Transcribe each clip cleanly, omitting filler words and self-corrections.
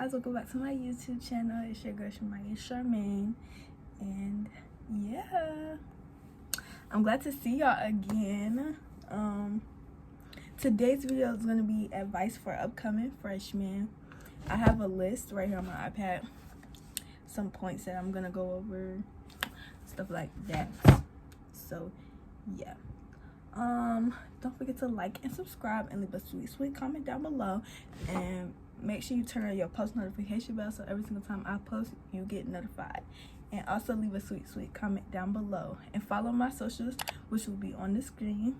guys, welcome back to my YouTube channel. It's your girl Shamaiya Charmaine, and yeah, I'm glad to see y'all again. Today's video is going to be advice for upcoming freshmen. I have a list right here on my iPad, some points that I'm gonna go over, stuff like that. So yeah, don't forget to like and subscribe and leave a sweet comment down below, and make sure you turn on your post notification bell so every single time I post you get notified. And also leave a sweet comment down below, and follow my socials, which will be on the screen.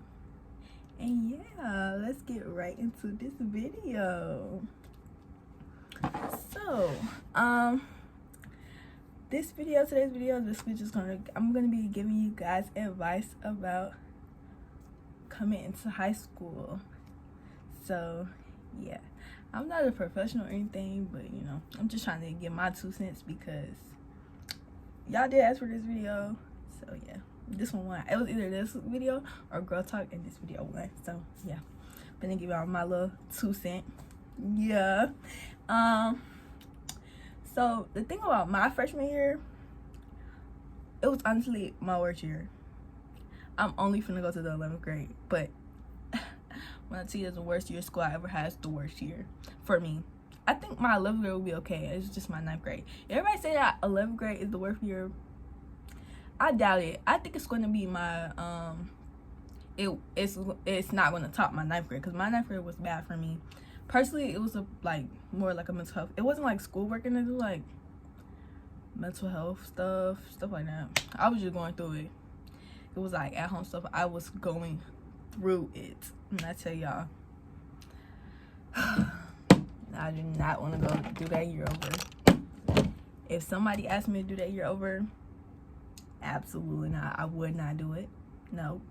And yeah, let's get right into this video. So today's video basically just I'm gonna be giving you guys advice about coming into high school. So yeah, I'm not a professional or anything, but you know, I'm just trying to give my 2 cents because y'all did ask for this video. So yeah, this one won. It was either this video or girl talk, and this video won. So yeah, I'm gonna give y'all my little 2 cents. Yeah. So the thing about my freshman year, it was honestly my worst year. I'm only finna go to the 11th grade, but when I tell you it's the worst year school I ever had, it's the worst year for me. I think my 11th grade will be okay. It's just my 9th grade. Everybody say that 11th grade is the worst year. I doubt it. I think it's going to be my it's not going to top my 9th grade, because my 9th grade was bad for me. Personally, it was more like a mental health. It wasn't like schoolwork, and it was like mental health stuff like that. I was just going through it. It was like at home stuff. I was going through it, and I tell y'all, I do not want to go do that year over. If somebody asked me to do that year over, absolutely not. I would not do it. No.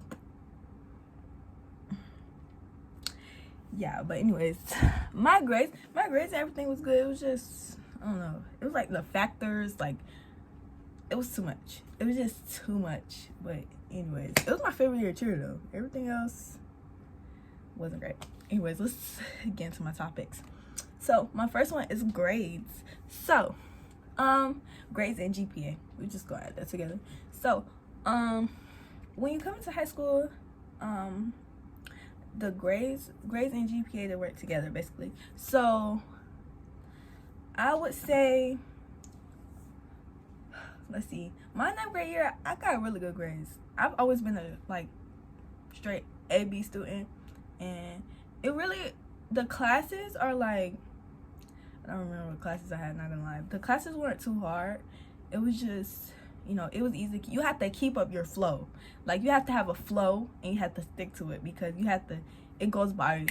Yeah, but anyways, my grades, everything was good. It was just, I don't know. It was like the factors, like, it was too much. It was just too much. But anyways, it was my favorite year too, though. Everything else wasn't great. Anyways, let's get into my topics. So my first one is grades. So, grades and GPA. We just go add that together. So, when you come into high school, the grades and GPA, they work together basically. So I would say, let's see, my 9th grade year, I got really good grades. I've always been a straight A/B student, and it really, the classes are like, I don't remember what classes I had, not gonna lie. The classes weren't too hard. It was just, you know, it was easy. You have to keep up your flow. Like, you have to have a flow, and you have to stick to it, because you have to, it goes by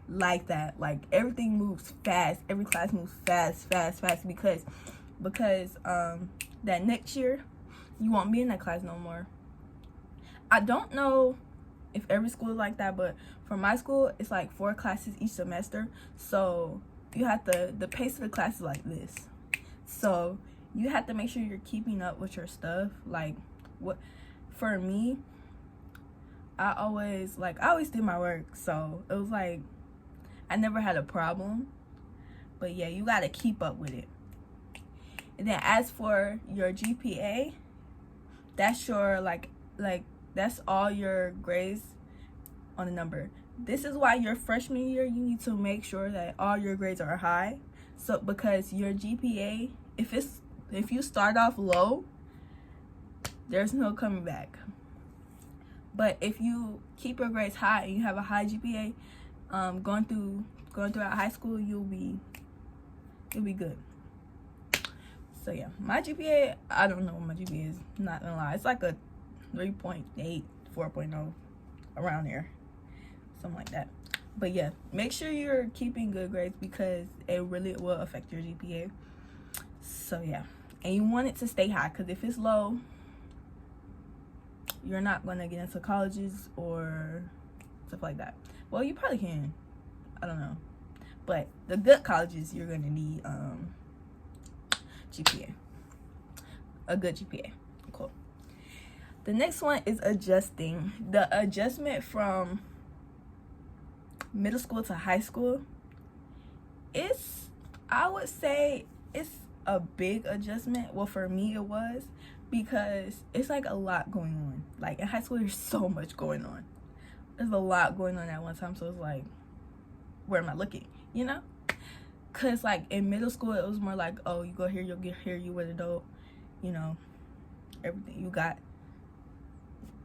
like that. Like, everything moves fast. Every class moves fast, because that next year, you won't be in that class no more. I don't know if every school is like that, but for my school, it's like 4 classes each semester. So you have to, the pace of the class is like this. So you have to make sure you're keeping up with your stuff. Like, what, for me, I always did my work. So it was like, I never had a problem. But yeah, you got to keep up with it. And then as for your GPA, that's your, that's all your grades on a number. This is why your freshman year, you need to make sure that all your grades are high. So, because your GPA, if you start off low, there's no coming back. But if you keep your grades high and you have a high GPA, going throughout high school, you'll be good. So yeah, my GPA, I don't know what my GPA is, not gonna lie. It's like a 3.8, 4.0, around there, something like that. But yeah, make sure you're keeping good grades, because it really will affect your GPA. So yeah, and you want it to stay high, because if it's low, you're not going to get into colleges or stuff like that. Well, you probably can, I don't know, but the good colleges, you're going to need GPA, a good GPA. Cool. The next one is adjusting. The adjustment from middle school to high school, it's I would say it's a big adjustment. Well, for me it was, because it's like a lot going on. Like in high school there's so much going on. There's a lot going on at one time, so it's like, where am I looking, you know? Cause like in middle school it was more like, oh, you go here, you'll get here, you with adult, you know, everything you got,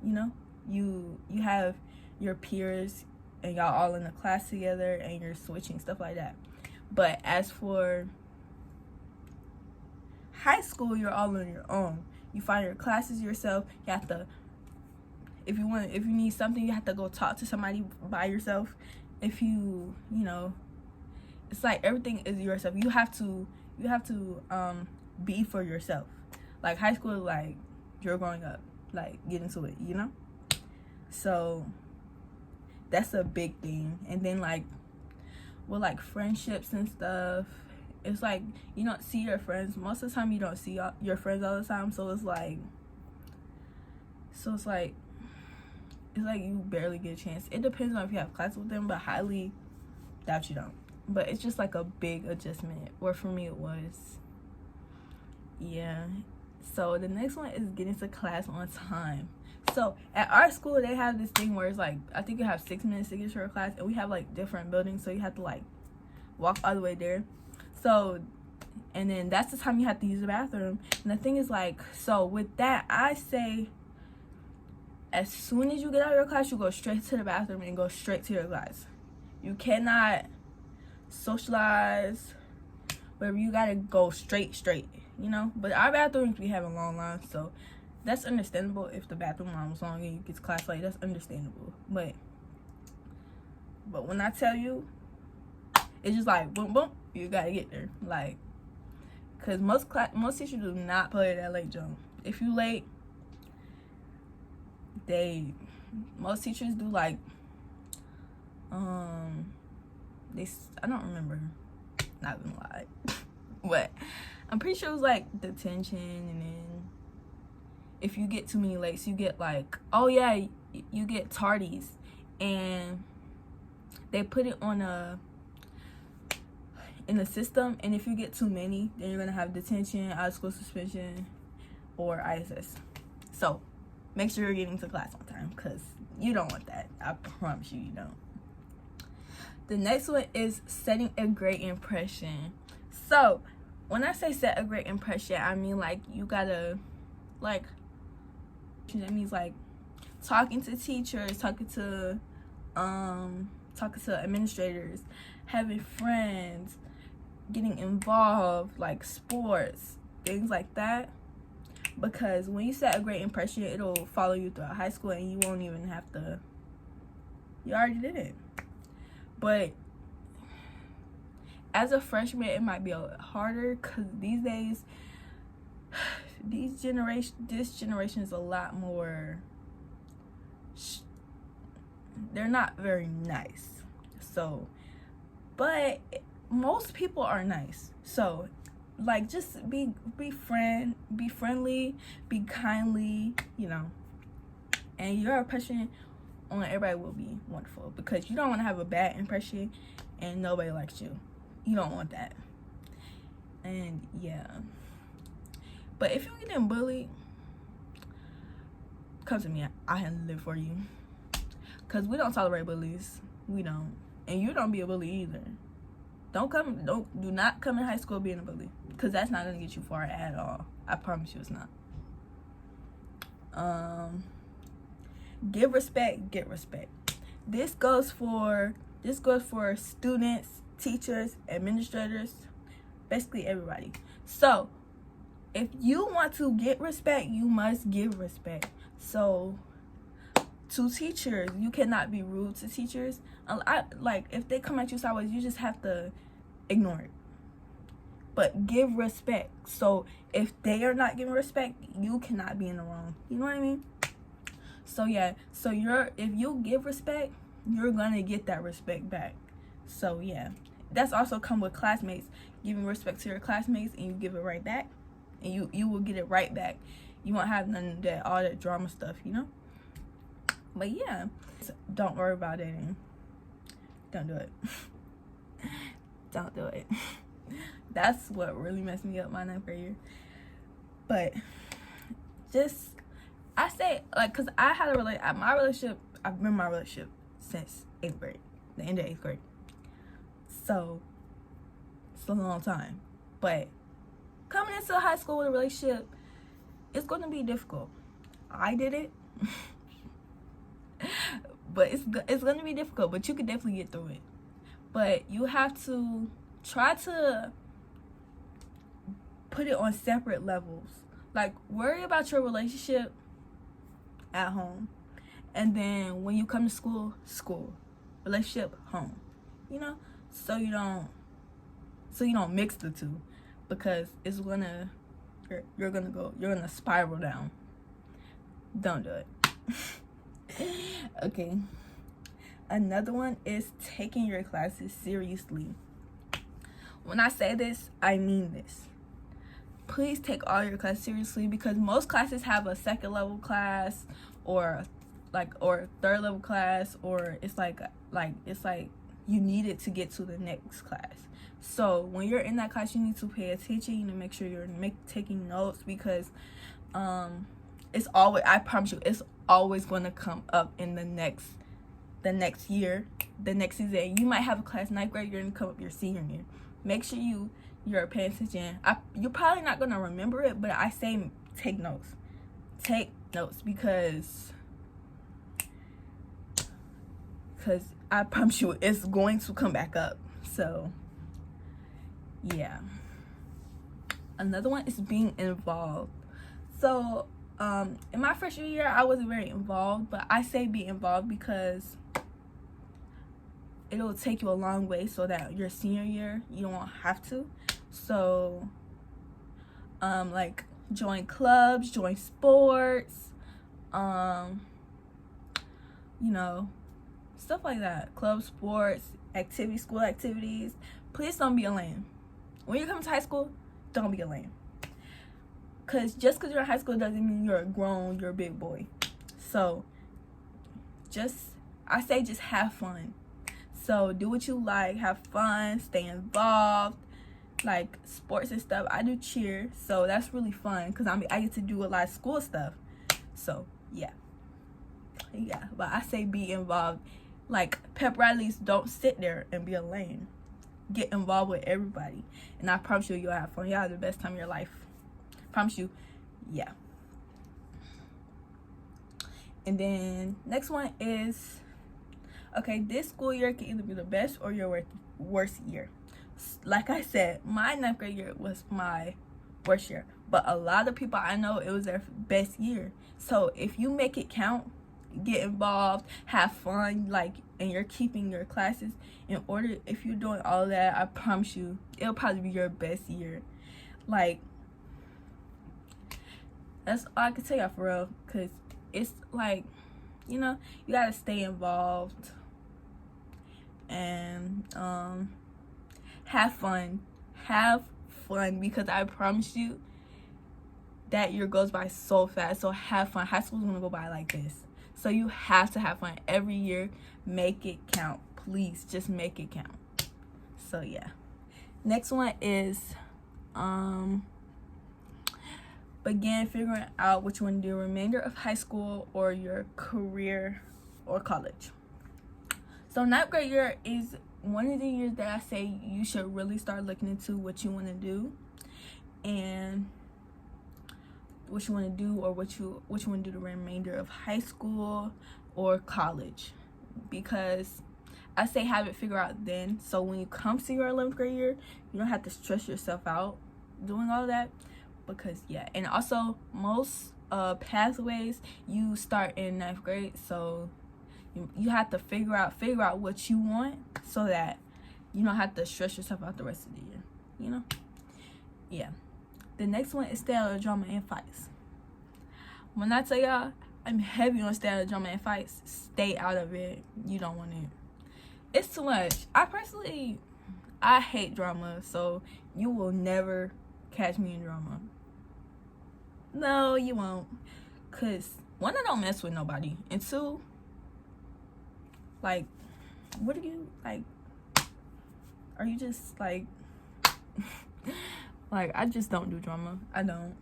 you know, you have your peers and y'all all in the class together and you're switching, stuff like that. But as for high school, you're all on your own. You find your classes yourself. You have to, if you need something, you have to go talk to somebody by yourself. If you know, it's like everything is yourself. You have to be for yourself. Like high school is like you're growing up, like get into it, you know? So that's a big thing. And then like with like friendships and stuff, it's like you don't see your friends most of the time. You don't see your friends all the time, so it's like you barely get a chance. It depends on if you have class with them, but highly doubt you don't. But it's just like a big adjustment, or for me it was. Yeah. So the next one is getting to class on time. So at our school they have this thing where it's like, I think you have 6 minutes to get to your class, and we have like different buildings, so you have to like walk all the way there. So, and then that's the time you have to use the bathroom. And the thing is like, so with that, I say as soon as you get out of your class, you go straight to the bathroom and go straight to your class. You cannot socialize, wherever, you gotta go straight, you know? But our bathrooms be having long lines, so that's understandable. If the bathroom line was long and you get to class late, that's understandable. But when I tell you, it's just like boom boom, you gotta get there. Like, cause most teachers do not play that late jump. If you late, most teachers do like I don't remember, not gonna lie, but I'm pretty sure it was like detention. And then if you get too many lates, you get like, oh yeah, you get tardies, and they put it on in the system, and if you get too many, then you're gonna have detention, out of school suspension, or ISS. So make sure you're getting to class on time, because you don't want that. I promise you don't. The next one is setting a great impression. So when I say set a great impression, I mean like you gotta, like, that means like talking to teachers, talking to administrators, having friends, getting involved, like sports, things like that. Because when you set a great impression, it'll follow you throughout high school, and you won't even have to, you already did it. But as a freshman, it might be a little harder, because these days, this generation is a lot more, they're not very nice. So, but most people are nice. So like, just be friendly, be kindly, you know, and your impression on everybody will be wonderful, because you don't want to have a bad impression and nobody likes you. You don't want that. And yeah, but if you're getting bullied, come to me. I can live for you, because we don't tolerate bullies. We don't. And you don't be a bully either. Do not come in high school being a bully, because that's not gonna get you far at all. I promise you it's not. Give respect, get respect. This goes for students, teachers, administrators, basically everybody. So if you want to get respect, you must give respect. So to teachers, you cannot be rude to teachers. Like, if they come at you sideways, you just have to ignore it. But give respect. So if they are not giving respect, you cannot be in the wrong. You know what I mean? So yeah, so if you give respect, you're gonna get that respect back. So yeah, that's also come with classmates. Giving respect to your classmates, and you give it right back, and you will get it right back. You won't have none of that, all that drama stuff, you know. But yeah, don't worry about it. Don't do it. Don't do it. That's what really messed me up my 9th grade year. But just, I say, like, because I had my relationship, I've been in my relationship since 8th grade, the end of 8th grade. So, it's a long time. But coming into high school with a relationship, it's going to be difficult. I did it. But it's going to be difficult, but you can definitely get through it. But you have to try to put it on separate levels. Like, worry about your relationship at home. And then when you come to school, relationship, home. You know? So you don't mix the two, because it's gonna you're gonna spiral down. Don't do it. Okay. Another one is taking your classes seriously. When I say this, I mean this. Please take all your classes seriously, because most classes have a 2nd level class or 3rd level class, or it's like you need it to get to the next class. So when you're in that class, you need to pay attention. You need to make sure you're taking notes, because it's always, I promise you, it's always going to come up in the next year, the next season. You might have a class 9th grade, you're going to come up your senior year. Make sure you're paying attention. You're probably not going to remember it, but I say take notes. Take notes, because I promise you, it's going to come back up. So, yeah. Another one is being involved. So, in my freshman year, I wasn't very involved, but I say be involved because it'll take you a long way, so that your senior year, you don't have to. So, like, join clubs, join sports, you know, stuff like that. Club, sports, activities, school activities. Please don't be a lame. When you come to high school, don't be a lame. Because just because you're in high school doesn't mean you're grown, you're a big boy. So, I say just have fun. So, do what you like, have fun, stay involved. Like, sports and stuff. I do cheer, so that's really fun, because I get to do a lot of school stuff. So, yeah. But I say be involved. Like, pep rallies, don't sit there and be a lame. Get involved with everybody, and I promise you'll have fun. You'll have the best time of your life. Promise you. Yeah. And then next one is, okay, this school year can either be the best or your worst year. Like I said, my 9th grade year was my worst year, but a lot of people I know, it was their best year. So if you make it count, get involved, have fun, like, and you're keeping your classes in order, if you're doing all that, I promise you, it'll probably be your best year. Like, that's all I can tell y'all, for real, because it's like, you know, you gotta stay involved and have fun, because I promise you that year goes by so fast. So have fun. High school's gonna go by like this, so you have to have fun every year. Make it count, please. Just make it count. So yeah. Next one is begin figuring out what you want to do remainder of high school or your career or college. So 9th grade year is one of the years that I say you should really start looking into what you want to do, and what you want to do, or what you want to do the remainder of high school or college, because I say have it figured out then, so when you come to your 11th grade year, you don't have to stress yourself out doing all that. Because yeah, and also most pathways you start in 9th grade, so you have to figure out what you want, so that you don't have to stress yourself out the rest of the year, you know. Yeah. The next one is stay out of drama and fights. When I tell y'all I'm heavy on stay out of drama and fights, stay out of it. You don't want it. It's too much. I hate drama, so you will never catch me in drama. No, you won't. Because, one, I don't mess with nobody. And two, like, what are you, like, are you just, like, Like, I just don't do drama. I don't.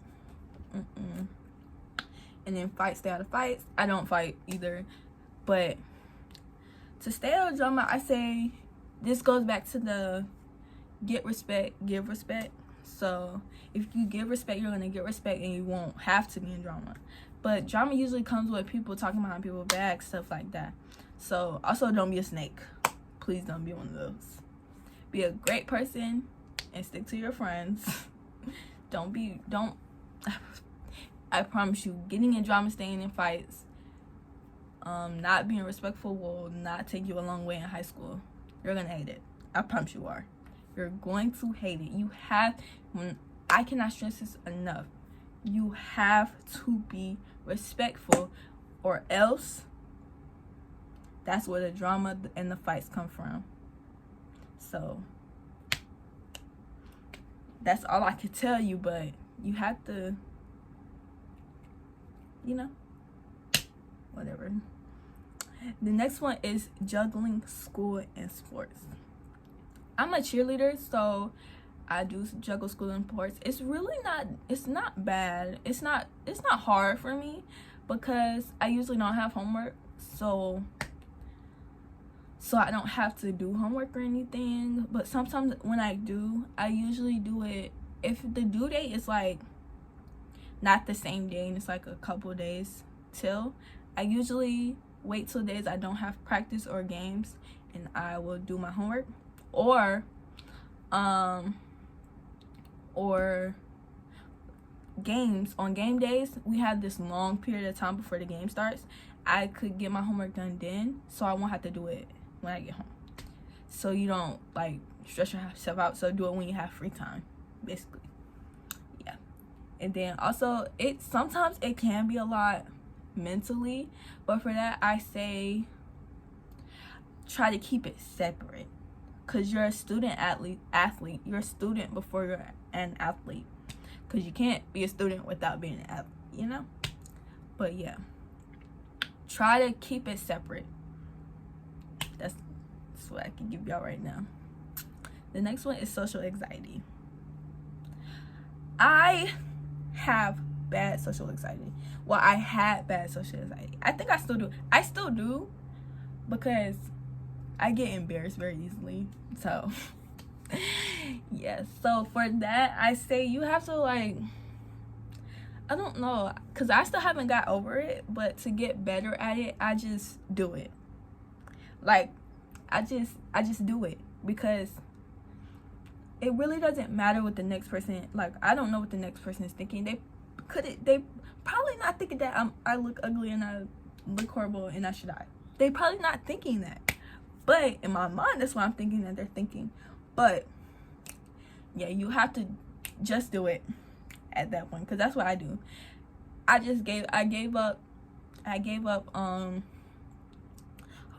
And then fights, stay out of fights. I don't fight either. But to stay out of drama, I say this goes back to the get respect, give respect. So if you give respect, you're gonna get respect, and you won't have to be in drama. But drama usually comes with people talking behind people's back, stuff like that. So also, don't be a snake. Please don't be one of those. Be a great person and stick to your friends. I promise you, getting in drama, staying in fights, not being respectful will not take you a long way in high school. You're gonna hate it. I promise you are. You're going to hate it. I cannot stress this enough. You have to be respectful, or else that's where the drama and the fights come from. So that's all I can tell you, but you have to, whatever. The next one is juggling school and sports. I'm a cheerleader, so I do juggle school and sports. It's not bad. It's not hard for me because I usually don't have homework, so I don't have to do homework or anything. But sometimes when I do, I usually do it if the due date is like not the same day and it's like a couple days till. I usually wait till days I don't have practice or games, and I will do my homework. Or games. On game days, we have this long period of time before the game starts. I could get my homework done then, so I won't have to do it when I get home. So you don't like stress yourself out. So do it when you have free time, basically. Yeah. And then also, sometimes it can be a lot mentally, but for that I say try to keep it separate, because you're a student athlete. You're a student before you're an athlete, because you can't be a student without being an athlete, But yeah, try to keep it separate. That's what I can give y'all right now. The next one is social anxiety. I have bad social anxiety. Well, I had bad social anxiety. I think I still do. I still do, because I get embarrassed very easily. So yes. So for that, I say you have to I don't know, because I still haven't got over it, but to get better at it, I just do it. Like, I just do it, because it really doesn't matter what the next person, like, I don't know what the next person is thinking. They probably not thinking that I look ugly and I look horrible and I should die. They probably not thinking that. But in my mind, that's what I'm thinking that they're thinking. But yeah, you have to just do it at that point, because that's what I do. I gave up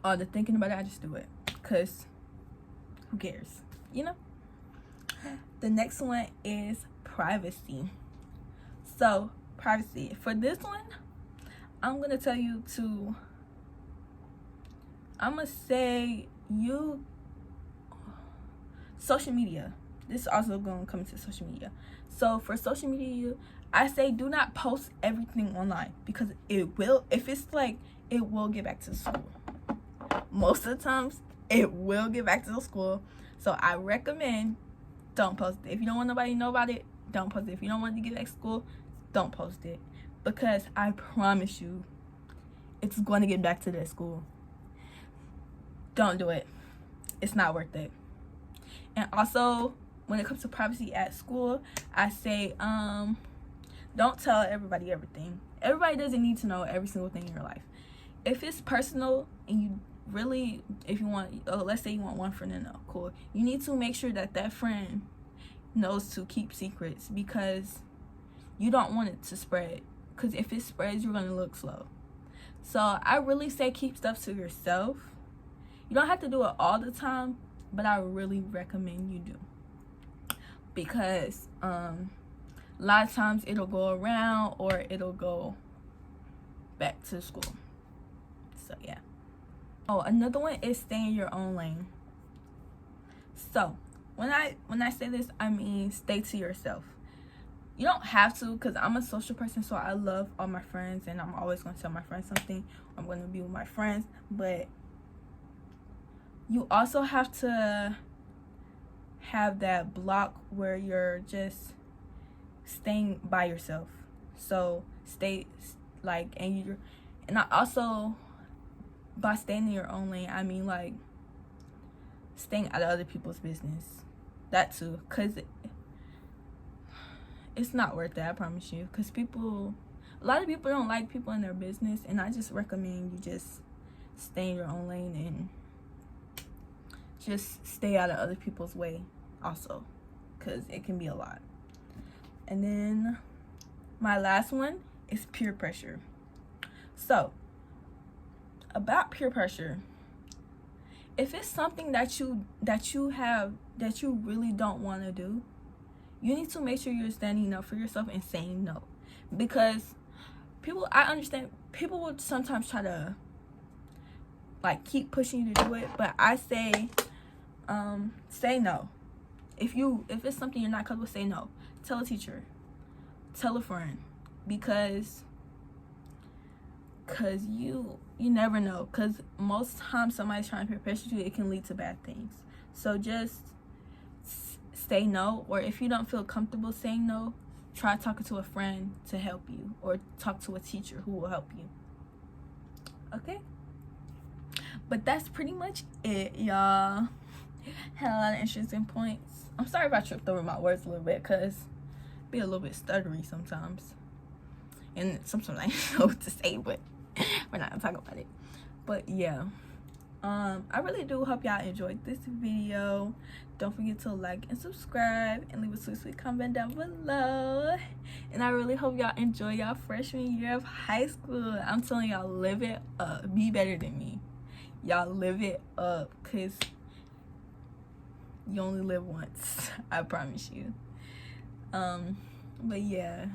all the thinking about it. I just do it, because who cares, The next one is privacy. So privacy, for this one, I'm gonna tell you to, I'm gonna say social media. This is also gonna come to social media. So for social media, I say do not post everything online, because it will get back to school. Most of the times it will get back to the school. So I recommend don't post it. If you don't want nobody to know about it, don't post it. If you don't want to get back to school, don't post it, because I promise you it's going to get back to that school. Don't do it. It's not worth it. And also, when it comes to privacy at school, I say don't tell everybody everything. Everybody doesn't need to know every single thing in your life. If it's personal and you really, if you want, let's say you want one friend to know, cool. You need to make sure that friend knows to keep secrets, because you don't want it to spread. Because if it spreads, you're going to look slow. So I really say keep stuff to yourself. You don't have to do it all the time, but I really recommend you do. Because a lot of times it'll go around, or it'll go back to school. So yeah. Oh, another one is stay in your own lane. So when I say this, I mean stay to yourself. You don't have to, because I'm a social person, so I love all my friends, and I'm always going to tell my friends something. I'm going to be with my friends, but you also have to have that block where you're just staying by yourself. So stay, like, and I also, by staying in your own lane, I mean, like, staying out of other people's business. That too, because it's not worth it, I promise you. Because a lot of people don't like people in their business, and I just recommend you just stay in your own lane and just stay out of other people's way also, because it can be a lot. And then my last one is peer pressure. So about peer pressure, if it's something that you really don't want to do, you need to make sure you're standing up for yourself and saying no. Because I understand people will sometimes try to like keep pushing you to do it, but I say say no. If it's something you're not comfortable with, say no. Tell a teacher, tell a friend, because you never know, because most times somebody's trying to peer pressure you, it can lead to bad things. So just say no, or if you don't feel comfortable saying no, try talking to a friend to help you, or talk to a teacher who will help you. Okay, but that's pretty much it, y'all. Had a lot of interesting points. I'm sorry if I tripped over my words a little bit, because be a little bit stuttery sometimes, and sometimes I don't know what to say, but we're not gonna talk about it. But yeah, I really do hope y'all enjoyed this video. Don't forget to like and subscribe, and leave a sweet comment down below. And I really hope y'all enjoy y'all freshman year of high school. I'm telling y'all, live it up. Be better than me. Y'all live it up, because you only live once. I promise you. But yeah.